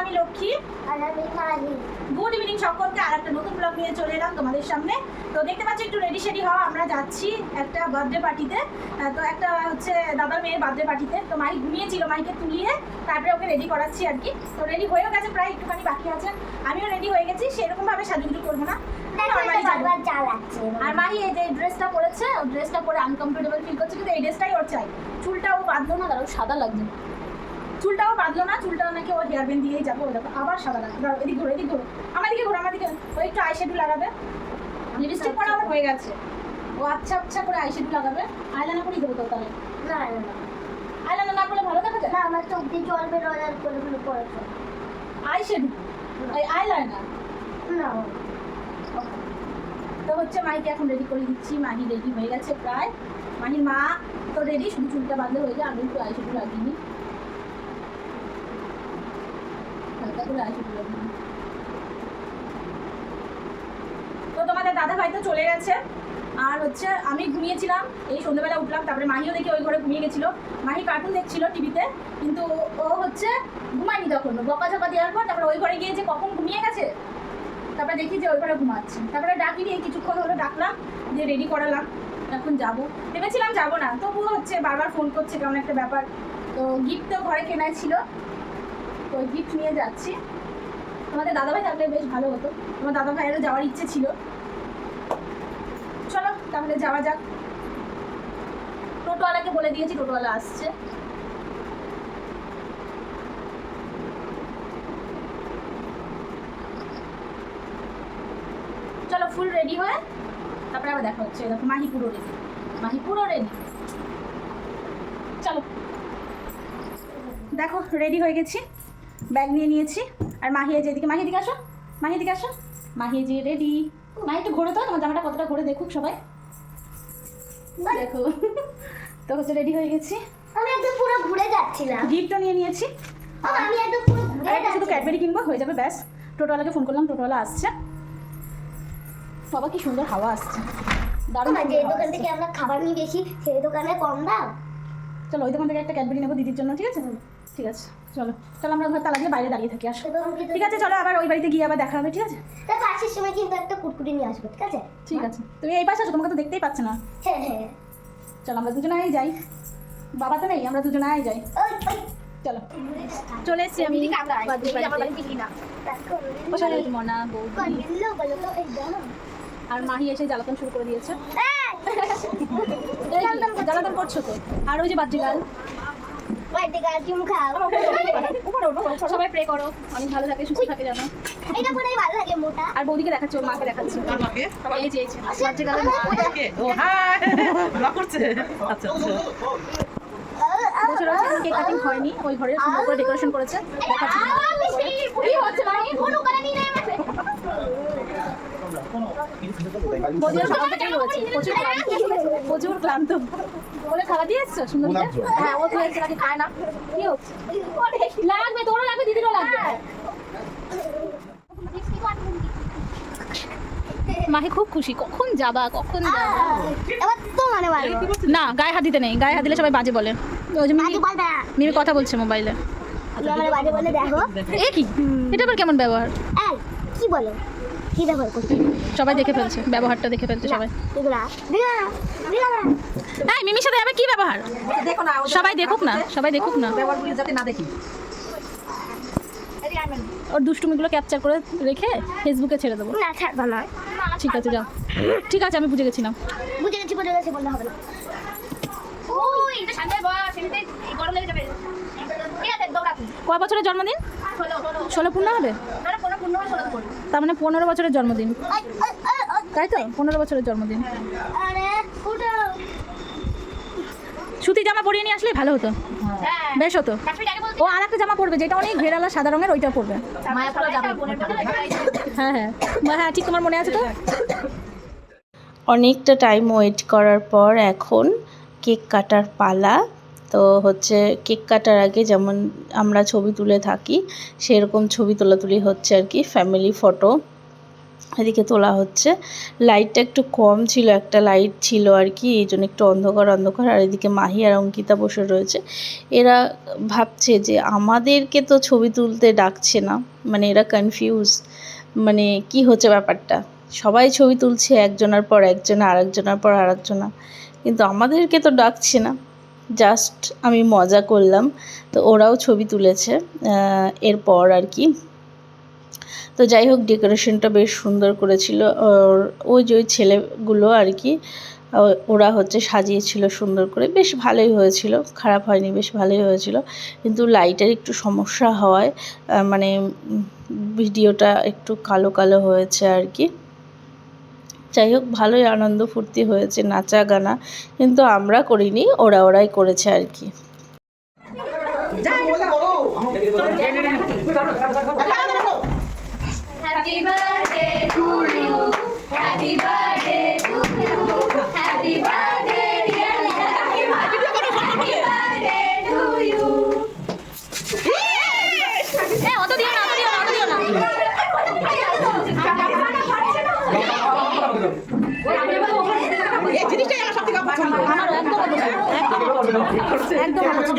আমি লক্ষ্মী আর আমি Mahi. Good evening সকলকে, আর একটা নতুন ব্লগ নিয়ে চলে এলাম তোমাদের সামনে। তো দেখতে পাচ্ছি একটু রেডি শেডি হওয়া, আমরা যাচ্ছি একটা বার্থডে পার্টিতে। তো একটা হচ্ছে দাদার মেয়ের বার্থডে পার্টিতে। তো মাই ঘুমিয়েছিল, মাইকে তুলিয়ে তারপরে ওকে রেডি করাচ্ছি আর কি। তো রেডি হয়েও গেছে, প্রায় একটুখানি বাকি আছে। আমিও রেডি হয়ে গেছি, সেরকমভাবে সাজুগুজু করবো না, আর মাহি এই যে ড্রেসটা পরেছে, ও ড্রেসটা পরে আনকমফোর্টেবল ফিল করছে, কিন্তু এই ড্রেসটাই ওর চাই। চুলটাও বাঁধলো না, দাঁড়াও সাদা লাগছে, চুলটাও বাঁধলো না, চুলটাও নাকি ও হেয়ার ব্যান্ড দিয়েই যাবো। দেখো আবার সাদা লাগবে, দাঁড়াও এদিক ঘুরো, এদিক ঘুরো, আমার দিকে ঘুরো, আমার দিকে। ও একটু আইশ্যাডো লাগাবে, লিপস্টিক পরা আবার হয়ে গেছে। ও আচ্ছা আচ্ছা করে আইশ্যাডো লাগাবে, আইলাইনার করেই দেবো তো তাহলে। না আইলাইনার না করলে ভালো দেখা যায় না, আমার চোখ দিয়ে জল বেরোয় করে পড়েছে। আইশ্যাডো, আইলাইনার না তো হচ্ছে মাহিকে এখন রেডি করে দিচ্ছি। মাহি রেডি হয়ে গেছে প্রায়, মাহির মা তো রেডি, শুধু চুলটা বাঁধলে হয়ে যায়। আমি একটু আইশ্যাডো লাগিয়ে নিই, হালকা করে আইশ্যাডো লাগিয়ে নিই। তো তোমাদের দাদা ভাই তো চলে গেছে, আর হচ্ছে আমি ঘুমিয়েছিলাম, এই সন্ধ্যেবেলা উঠলাম। তারপরে মাহিও দেখি ওই ঘরে ঘুমিয়ে গেছিলো। মাহি কার্টুন দেখছিল টিভিতে, কিন্তু ও হচ্ছে ঘুমায়নি তখন, বকাঝকা দেওয়ার পর তারপরে ওই ঘরে গিয়ে যে কখন ঘুমিয়ে গেছে, তারপরে দেখি যে ওই ঘরে ঘুমাচ্ছে। তারপরে ডাকিনি, এই কিছুক্ষণ হলো ডাকলাম, দিয়ে রেডি করালাম, এখন যাবো। ভেবেছিলাম যাবো না, তবুও হচ্ছে বারবার ফোন করছে, কেমন একটা ব্যাপার। তো গিফট তো ঘরে কেনাই ছিল, তো ওই গিফট নিয়ে যাচ্ছি। তোমাদের দাদাভাই থাকলে বেশ ভালো হতো, তোমার দাদা ভাইয়েরও যাওয়ার ইচ্ছে ছিল। চলো তাহলে যাওয়া যাক। টোটোওয়ালাকে বলে দিয়েছি, টোটোওয়ালা আসছে। চলো ফুল রেডি হয়ে তারপরে আবার দেখা হচ্ছে। দেখো মাহি পুরো রেডি, মাহি পুরো রেডি। চলো দেখো রেডি হয়ে গেছি, ব্যাগ নিয়ে নিয়েছি। আর মাহি এই যে এদিকে, মাহি দিকে আসো, মাহি দিকে আসো, মাহি যে রেডি। মাহি একটু ঘোরো তো, তোমার জামাটা কতটা ঘুরে দেখুক সবাই, দেখো। তো হচ্ছে রেডি হয়ে গেছি, আমি একদম পুরো ঘুরে যাচ্ছিলাম। গিফটও নিয়ে নিয়েছি। আমি একদম পুরো ঘুরে আর একটা শুধু ক্যাডবেরি কিনবো, হয়ে যাবে ব্যাস। টোটোওয়ালাকে ফোন করলাম, টোটোওয়ালা আসছে। বাবা কি সুন্দর হাওয়া আসছে, দারুণ। যে দোকান থেকে আমরা খাবার নিয়ে বেশি, সেই দোকানে কম দাম। চলো ওই দোকান থেকে একটা ক্যাডবেরি নেবো দিদির জন্য, ঠিক আছে? ঠিক আছে চলো, চলো আমরা ঘর তালা দিয়ে বাইরে দাঁড়িয়ে থাকি। আসো ঠিক আছে, চলো আবার ওই বাড়িতে গিয়ে আবার দেখা হবে, ঠিক আছে? তারপর আসার সময় কিন্তু একটা কুটকুটি নিয়ে আসবো, ঠিক আছে? ঠিক আছে, তুমি এই পাশে আছো, তোমাকে তো দেখতেই পাচ্ছে না। হ্যাঁ হ্যাঁ, চলো আমরা দুজনাই যাই, বাবা তো নেই, আমরা দুজনাই যাই। ওই চলো চলে এসছি আমি মনা বৌদি, আর মাহি এসে জ্বালাতন শুরু করে দিয়েছে। জ্বালাতন করছো তো। আর ওই যে বাদ্রিগাল, সবাই প্রে করো অনেক ভালো থাকে, সুস্থ থাকে জানো। এটা পরে ভালো লাগে মোটা। আর বৌদিকে দেখাচ্ছি, ওর মাকে দেখাচ্ছি। এই যে বাদ্রিগালের মা। বছর হচ্ছে কেক কাটিং হয়নি, ওই ঘরে সুন্দর করে ডেকোরেশন করেছে, দেখাচ্ছি। বৌদিও সকাল থেকেই রয়েছে, প্রচুর ক্লান্ত। বলে খাওয়া দিয়ে এসছো সুন্দর? হ্যাঁ ও তো এসছে, নাকি খায় না। কি হচ্ছে? লাগবে, তোরও লাগবে, দিদিরও লাগবে। মাহি খুব খুশি, কখন যাবা কখন যাবা। এবার তো মানে ভালো না গায়ে হাত দিতে নেই, গায়ে হাত দিলে সবাই বাজে বলে। ওই যে মিমি কথা বলছে মোবাইলে। আমার বাজে বলে দেখো। এ কি, এটা আবার কেমন ব্যবহার? এই কি বলো, কি ব্যবহার করতে? সবাই দেখে ফেলছে, ব্যবহারটা দেখে ফেলছে সবাই। এই মিমির সাথে আবার কি ব্যবহার? দেখো না, সবাই দেখুক না, সবাই দেখুক না, ব্যবহারগুলো যাতে না দেখি। ওর দুষ্টুমিগুলো ক্যাপচার করে রেখে ফেসবুকে ছেড়ে দেবো। না ছাড়বা না। ঠিক আছে যাও, ঠিক আছে আমি বুঝে গেছিলাম। বুঝে গেছি বললে হবে না। ওই এটা সামনে বস, এমনিতে গরম লেগে যাবে। ঠিক আছে দৌড়া। কয় বছরের জন্মদিন? 16 পূর্ণ হবে, না 15 হয় 16 পড়বে। তার মানে 15 বছরের জন্মদিন, তাই তো? 15 বছরের জন্মদিন। আরে ওটা সুতি জামা পরিয়ে নিয়ে আসলেই ভালো হতো, বেশ হতো। ও আর একটা জামা পরবে যেটা অনেক ঘেরালা সাদা রঙের, ওইটা পরবে। মায়াপুরা যাবে। হ্যাঁ হ্যাঁ হ্যাঁ ঠিক, তোমার মনে আছে তো? অনেকটা টাইম ওয়েট করার পর এখন কেক কাটার পালা। তো হচ্ছে কেক কাটার আগে যেমন আমরা ছবি তুলে থাকি, সেরকম ছবি তোলাতুলি হচ্ছে আর কি, ফ্যামিলি ফটো। এদিকে তোলা হচ্ছে। লাইটটা একটু কম ছিল, একটা লাইট ছিল আর কি, এই জন্য একটু অন্ধকার অন্ধকার। আর এদিকে মাহি আর অঙ্কিতা বসে রয়েছে। এরা ভাবছে যে আমাদেরকে তো ছবি তুলতে ডাকছে না, মানে এরা কনফিউজ, মানে কি হচ্ছে ব্যাপারটা। সবাই ছবি তুলছে একজনের পর একজনা, আরেকজনের পর আরেকজনা, কিন্তু আমাদেরকে তো ডাকছে না। জাস্ট আমি মজা করলাম। তো ওরাও ছবি তুলেছে এরপর আর কি। তো যাই হোক, ডেকোরেশনটা বেশ সুন্দর করেছিল। ওই যে ওই ছেলেগুলো আর কি, ওরা হচ্ছে সাজিয়েছিল সুন্দর করে, বেশ ভালোই হয়েছিল, খারাপ হয়নি, বেশ ভালোই হয়েছিল। কিন্তু লাইটের একটু সমস্যা হওয়ায় মানে ভিডিওটা একটু কালো কালো হয়েছে আর কি। যাই হোক, ভালোই আনন্দ ফুর্তি হয়েছে, নাচা গানা কিন্তু আমরা করিনি, ওরাই করেছে আর কি। Happy birthday to you. Happy birthday to you. Happy birthday, dear Lisa. Happy birthday to you. Hey, auto diyo na. এই জিনিসটাই আমার সবথেকে পছন্দ। আমার একদম পছন্দ।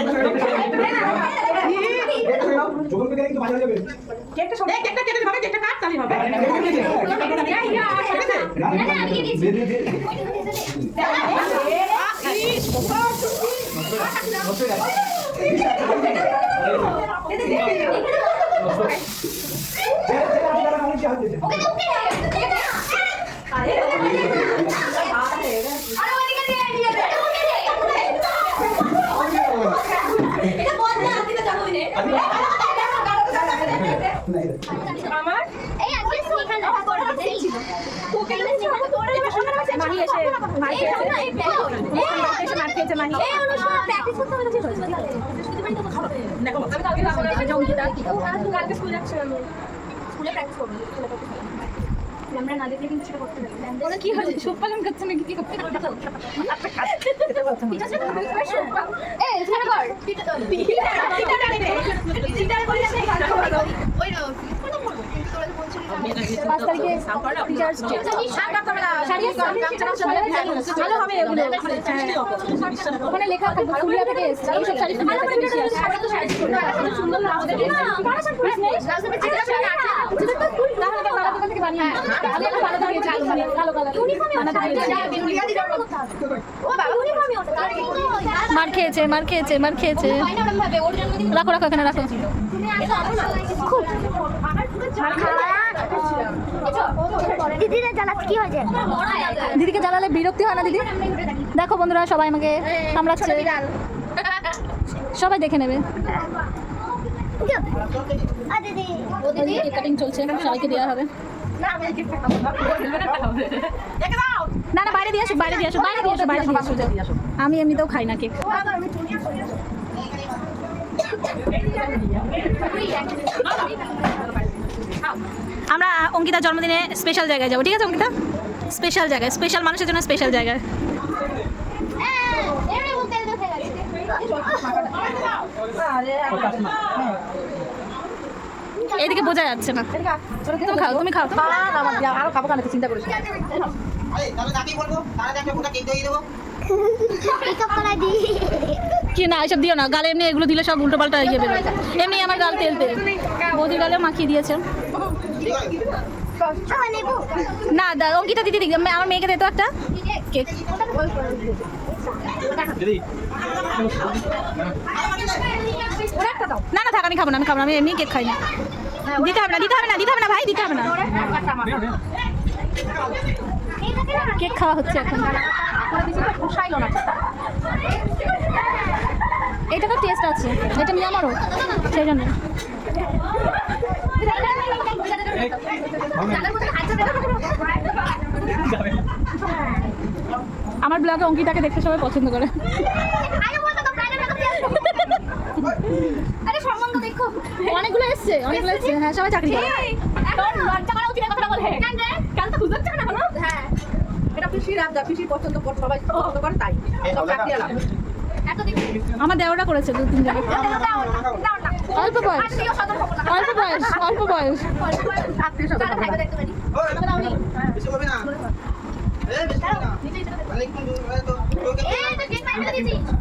কেকটা কেটে হবে, কেকটা কাট তাহলেই হবে। মাহি এসে মার খেয়েছে মাহি। আমরা না দেখলে কিন্তু সেটা করতে পারি। ওরা কি হয়েছে, সুপ পালন করছে নাকি কি করতে পারে? এই শুনে কর পিটাটা নে পিটাটা করে যাচ্ছে ওই না 5 তারিখে টিচার্স ডে ভালো হবে এগুলো। ওখানে লেখা থাকবে ফুলিয়া থেকে এসেছে এই সব শাড়ি ফুলিয়া থেকে বেশি আসে। সুন্দর না আমাদের মার খেয়েছে রাখো এখানে রাখো। দিদিকে জ্বালালে বিরক্তি হয় না দিদি? দেখো বন্ধুরা, সবাই আমাকে কামড়াচ্ছে, সবাই দেখে নেবে। কেক কাটিং চলছে, সবাইকে দেওয়া হবে। না বাইরে দিয়ে আসো। আমি এমনিতেও খাই না কেক। আমরা অঙ্কিতার জন্মদিনে স্পেশাল জায়গায় যাবো, ঠিক আছে অঙ্কিতা? স্পেশাল জায়গায়, স্পেশাল মানুষের জন্য স্পেশাল জায়গায়। এদিকে বোঝা যাচ্ছে না, তুমি খাও। আরো খাবো কেন, চিন্তা করিস কি না, এসব দিও না গালে, এমনি এগুলো দিলে সব উল্টো পাল্টা ইয়ে বেরোয়। এমনি আমার গাল তেল বৌদির গালেও মাখিয়ে দিয়েছে। না অঙ্কিতা দিদি আমার মেয়েকে দে তো একটা কেক। না থাক, আমি খাবো না, আমি এমনি কেক খাই না। দিতে হবে না ভাই, দিতে হবে না। কেক খাওয়া হচ্ছে এখন। এটা তো টেস্ট আছে, এটা নিয়ে আমারও, সেই জন্য। আমার ব্লগে অঙ্কিতাকে দেখতে সবাই পছন্দ করে। অনেকগুলো এসছে, হ্যাঁ সবাই চাকরি করে। আমার দেওয়াটা করেছে 2-3 জায়গায়। অল্প বয়স আত্মীয় স্বজন হবো না। অল্প বয়স অল্প বয়স অল্প বয়স। আত্মীয় স্বজন তাহলে ভাইকে দেখতে পারি। আমাকে দাও নি। দাও, নিচেই চলে দেখো। এই তো কেক পাই ফেলে দিয়েছি।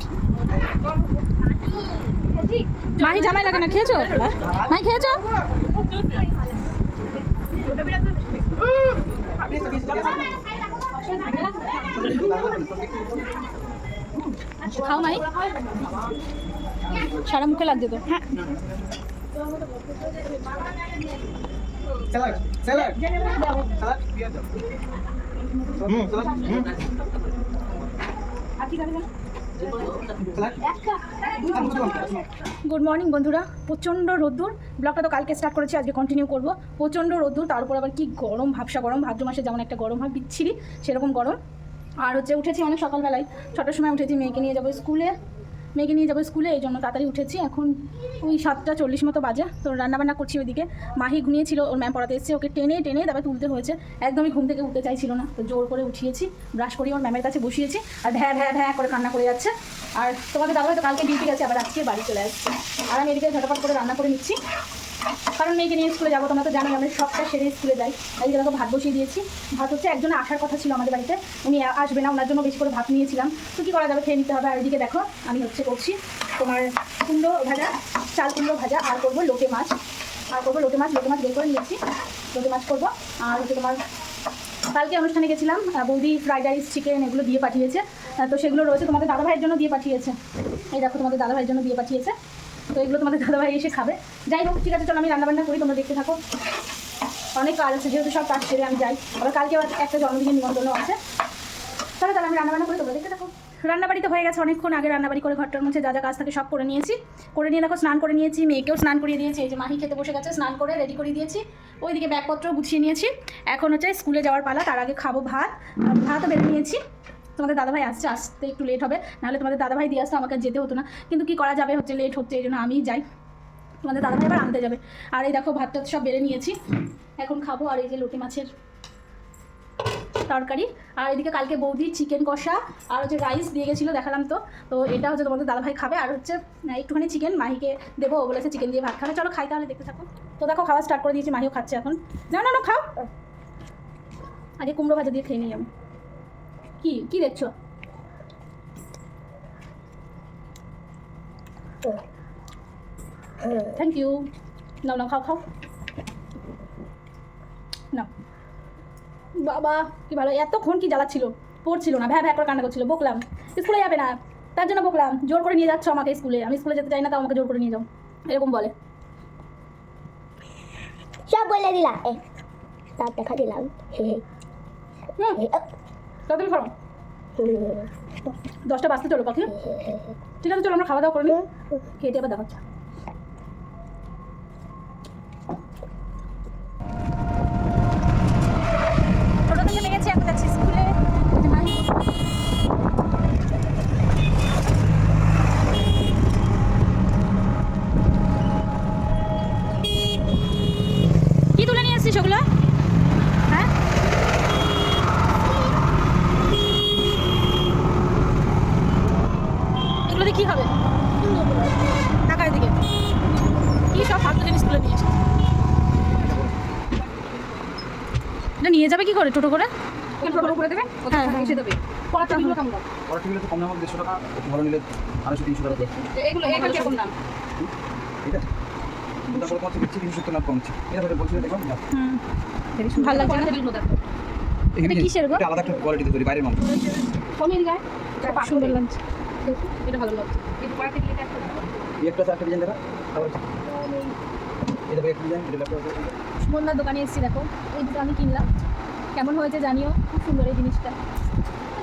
মাহি জামাই লাগে না খেয়েছো মাহি খেয়েছো খাও মাহি সারা মুখে লাগছে তো হ্যাঁ স্যালাড স্যালাড স্যালাড দিয়ে দাও স্যালাড গুড মর্নিং বন্ধুরা, প্রচণ্ড রোদ্দুর। ব্লগটা তো কালকে স্টার্ট করেছি, আজকে কন্টিনিউ করবো। প্রচণ্ড রোদ্দুর, তার উপর আবার কি গরম, ভাবসা গরম। ভাদ্র মাসে যেমন একটা গরম হয় বিচ্ছিরি, সেরকম গরম। আর হচ্ছে উঠেছি অনেক সকালবেলায়, 6টার সময় উঠেছি। মেয়েকে নিয়ে যাবো স্কুলে, এই জন্য তাড়াতাড়ি উঠেছি। এখন ওই 7:40 মতো বাজে। তো রান্নাবান্না করছি ওইদিকে। মাহি ঘুমিয়েছিল, ওর ম্যাম পড়াতে এসেছে, ওকে টেনে তারপরে তুলতে হয়েছে। একদমই ঘুম থেকে উঠতে চাইছিল না, তো জোর করে উঠিয়েছি, ব্রাশ করিয়ে ওর ম্যামের কাছে বসিয়েছি। আর ভ্যা করে কান্না করে যাচ্ছে। আর তোমাদের দাদা হয়তো কালকে ডিউটি গেছে, আবার আজকে বাড়ি চলে আসছে। আর আমি এদিকে ঝটপট করে রান্না করে নিচ্ছি, কারণ মেয়েকে নিয়ে স্কুলে যাবো। তোমরা তো জানো আমি সবটা সেরে স্কুলে যাই। এদিকে দেখো ভাত বসিয়ে দিয়েছি। ভাত হচ্ছে একজনে আসার কথা ছিল আমাদের বাড়িতে, উনি আসবে না, ওনার জন্য বেশি করে ভাত নিয়েছিলাম। তো কী করা যাবে, খেয়ে নিতে হবে। আর এদিকে দেখো আমি করছি তোমার কুমড়ো ভাজা, চাল কুমড়ো ভাজা, আর করবো লোটে মাছ লোটে মাছ বের করে নিয়েছি। লোটে মাছ করবো। আর হচ্ছে তোমার কালকে অনুষ্ঠানে গেছিলাম, বৌদি ফ্রাইড রাইস, চিকেন এগুলো দিয়ে পাঠিয়েছে। তো সেগুলো রয়েছে, তোমাদের দাদাভাইয়ের জন্য দিয়ে পাঠিয়েছে। এই দেখো তোমাদের দাদাভাইয়ের জন্য দিয়ে পাঠিয়েছে। তো এগুলো তোমাদের দাদাভাই এসে খাবে। যাই হোক, ঠিক আছে, চলো আমি রান্নাবান্না করি, তোমরা দেখতে থাকো। অনেক কাজ আছে, যেহেতু সব কাজ সেরে আমি যাই। আবার কালকে একটা জন্মদিনের নিমন্ত্রণও আছে। তাহলে আমি রান্নাবান্না করি, তোমরা দেখতে থাকো। রান্নাবাড়ি তো হয়ে গেছে অনেকক্ষণ আগে। রান্নাবাড়ি করে ঘরটার মধ্যে যা কাজ থাকে সব করে নিয়েছি। করে নিয়ে দেখো স্নান করে নিয়েছি, মেয়েকেও স্নান করিয়ে দিয়েছি। এই যে মাহি খেতে বসে গেছে, স্নান করে রেডি করে দিয়েছি। ওইদিকে ব্যাগপত্র গুছিয়ে নিয়েছি। এখন হচ্ছে স্কুলে যাওয়ার পালা। তার আগে খাবো ভাতও বেড়ে নিয়েছি। তোমাদের দাদাভাই আসতে একটু লেট হবে, নাহলে তোমাদের দাদাভাই দিয়ে আসতে আমাকে যেতে হতো না। কিন্তু কি করা যাবে, লেট হচ্ছে, এই জন্য আমিই যাই। তোমাদের দাদাভাই আবার আনতে যাবে। আর এই দেখো ভাতটা সব বেড়ে নিয়েছি, এখন খাবো। আর এই যে লোটে মাছের তরকারি। আর এদিকে কালকে বৌদি চিকেন কষা আর হচ্ছে রাইস দিয়ে গেছিলো, দেখালাম তো। তো এটা হচ্ছে তোমাদের দাদাভাই খাবে। আর হচ্ছে একটুখানি চিকেন মাহিকে দেবো, ও বলেছে চিকেন দিয়ে ভাত খাবে। চলো খাই, তাহলে দেখতে থাকো। তো দেখো খাওয়া স্টার্ট করে দিয়েছি, মাহিও খাচ্ছে এখন। না খাও, আগে কুমড়ো ভাজা দিয়ে খেয়ে নিই আমি। কি দেখছো? Thank you. নাও খাও না। বাবা কি ভালো, এতক্ষণ কি জ্বালাচ্ছিল, পড়ছিল না, ভ্যা করে কান্না করছিল। বকলাম স্কুলে যাবে না, তার জন্য বকলাম। জোর করে নিয়ে যাচ্ছ আমাকে স্কুলে, আমি স্কুলে যেতে চাই না, তাও আমাকে জোর করে নিয়ে যাও, এরকম বলে। সব বলে দিলাম, তার দেখা দিলাম। তাড়াতাড়ি খাও, 10টা বাজতে চলো পাখি। ঠিক আছে, চলো আমরা খাওয়া দাওয়া করে নিই, খেতে আবার দেখাচ্ছি। ছোটো থেকে লেগেছি, এখন যাচ্ছি স্কুলে। কি তুলে নিয়ে এসছিস ওগুলো? হ্যাঁ, এগুলো দিয়ে কী হবে? টাকার দিকে কী সব ফালতু জিনিস তুলে নিয়ে এসেছে। এটা নিয়ে যাবে কি করে, টোটো করে? টোটো করে দেবে, হ্যাঁ এসে দেবে। পড়াটা দিল কেমন দাম? পড়াটা নিলে তো কম দাম হবে, 150 টাকা, ভালো নিলে 250-300 টাকা। এগুলো কেমন দাম? ঠিক আছে, তারপরে কত দিচ্ছি 370 লাভ কমছে। এটা ধরে বলছিল দেখো না, ভালো লাগছে না। এটা কিসের গো? এটা আলাদা একটা কোয়ালিটিতে তৈরি, বাইরের মাল। কমিয়ে যায়, সুন্দর লাগছে। এটা ভালো লাগছে। এটা পড়াতে গেলে এই একটা চারটে ডিজাইন দেখা, তারপর এটা একটা ডিজাইন, এটা একটা সুমনদার দোকানে এসেছি, দেখো এই দুটো আমি কিনলাম। কেমন হয়েছে জানিও, খুব সুন্দর এই জিনিসটা।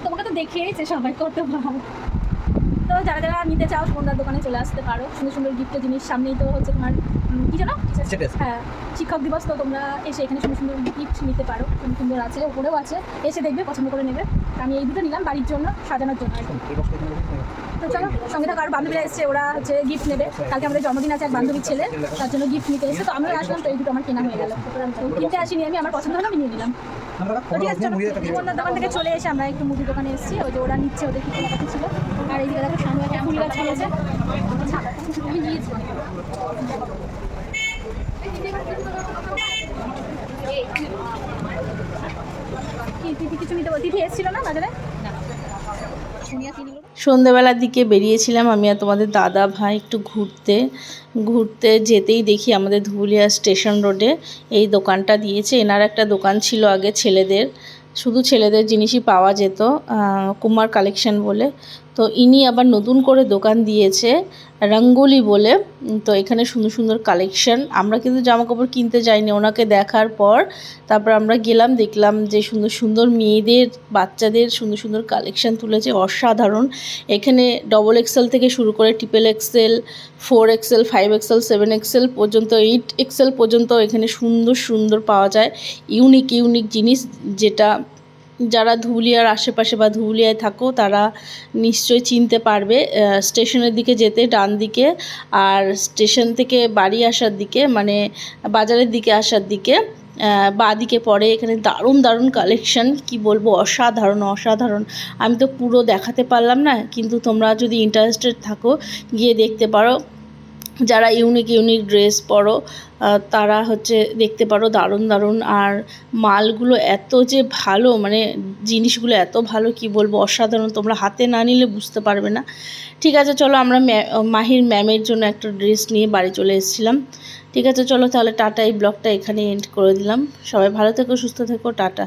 তোমাকে তো দেখেইছে সবাই, কত ভালো। তো যারা নিতে চাও সুমনদার দোকানে চলে আসতে পারো। সুন্দর সুন্দর গিফটের জিনিস। সামনেই তো হচ্ছে তোমার কি জানো, হ্যাঁ শিক্ষক দিবস, তো তোমরা এসে এখানে সুন্দর সুন্দর গিফট নিতে পারো। সুন্দর আছে, ওপরেও আছে, এসে দেখবে, পছন্দ করে নেবে। আমি এই দুটো নিলাম বাড়ির জন্য, সাজানোর জন্য। তো চলো সঙ্গে থাকো, আর বান্ধবীরা এসছে, ওরা হচ্ছে গিফট নেবে। কালকে আমাদের জন্মদিন আছে এক বান্ধবীর ছেলে, তার জন্য গিফট নিতে এসে। তো আমিও আসলাম, তো এই দুটো আমার কেনা হয়ে গেল। তো কিনতে আসিনি আমি, আমার পছন্দ হলো আমি নিয়ে নিলাম। তো ঠিক আছে, চলো সুমনদার দোকান থেকে চলে এসে আমরা একটু মুদির দোকানে এসেছি। ওই যে ওরা নিচ্ছে, ওদের কি কেনাকাটা ছিল। আর এইদিকে দেখো সামনে একটা ফুল গাছ কিনেছে, আমি নিয়েছি। কি তিথি কিছু নিতে তিথি এসেছিল না বাজারে? সন্ধেবেলার দিকে বেরিয়েছিলাম আমি আর তোমাদের দাদা ভাই একটু ঘুরতে যেতেই দেখি আমাদের ধুবুলিয়া স্টেশন রোডে এই দোকানটা দিয়েছে। এনার একটা দোকান ছিল আগে ছেলেদের, শুধু ছেলেদের জিনিসই পাওয়া যেত, কুমার কালেকশন বলে। তো ইনি আবার নতুন করে দোকান দিয়েছে রঙ্গোলি বলে। তো এখানে সুন্দর সুন্দর কালেকশন। আমরা কিন্তু জামাকাপড় কিনতে যাইনি, ওনাকে দেখার পর তারপর আমরা গেলাম, দেখলাম যে সুন্দর সুন্দর মেয়েদের বাচ্চাদের সুন্দর সুন্দর কালেকশন তুলেছে, অসাধারণ। এখানে XXL থেকে শুরু করে XXL, 4XL, 5XL, 7XL পর্যন্ত, 8XL পর্যন্ত এখানে সুন্দর সুন্দর পাওয়া যায়। ইউনিক জিনিস, যেটা যারা ধুবুলিয়ার আশেপাশে বা ধুবুলিয়ায় থাকো তারা নিশ্চয়ই চিনতে পারবে। স্টেশনের দিকে যেতে ডান দিকে, আর স্টেশন থেকে বাড়ি আসার দিকে মানে বাজারের দিকে আসার দিকে বাঁ দিকে পড়ে। এখানে দারুণ দারুণ কালেকশন, কি বলবো, অসাধারণ। আমি তো পুরো দেখাতে পারলাম না, কিন্তু তোমরা যদি ইন্টারেস্টেড থাকো গিয়ে দেখতে পারো। যারা ইউনিক ড্রেস পরো তারা হচ্ছে দেখতে পারো, দারুণ। আর মালগুলো এত যে ভালো, মানে জিনিসগুলো এত ভালো, কি বলবো, অসাধারণ। তোমরা হাতে না নিলে বুঝতে পারবে না। ঠিক আছে, চলো, আমরা মাহির ম্যামের জন্য একটা ড্রেস নিয়ে বাড়ি চলে এসেছিলাম। ঠিক আছে, চলো তাহলে টাটা। এই ব্লগটা এখানে এন্ড করে দিলাম। সবাই ভালো থেকো, সুস্থ থেকো, টাটা।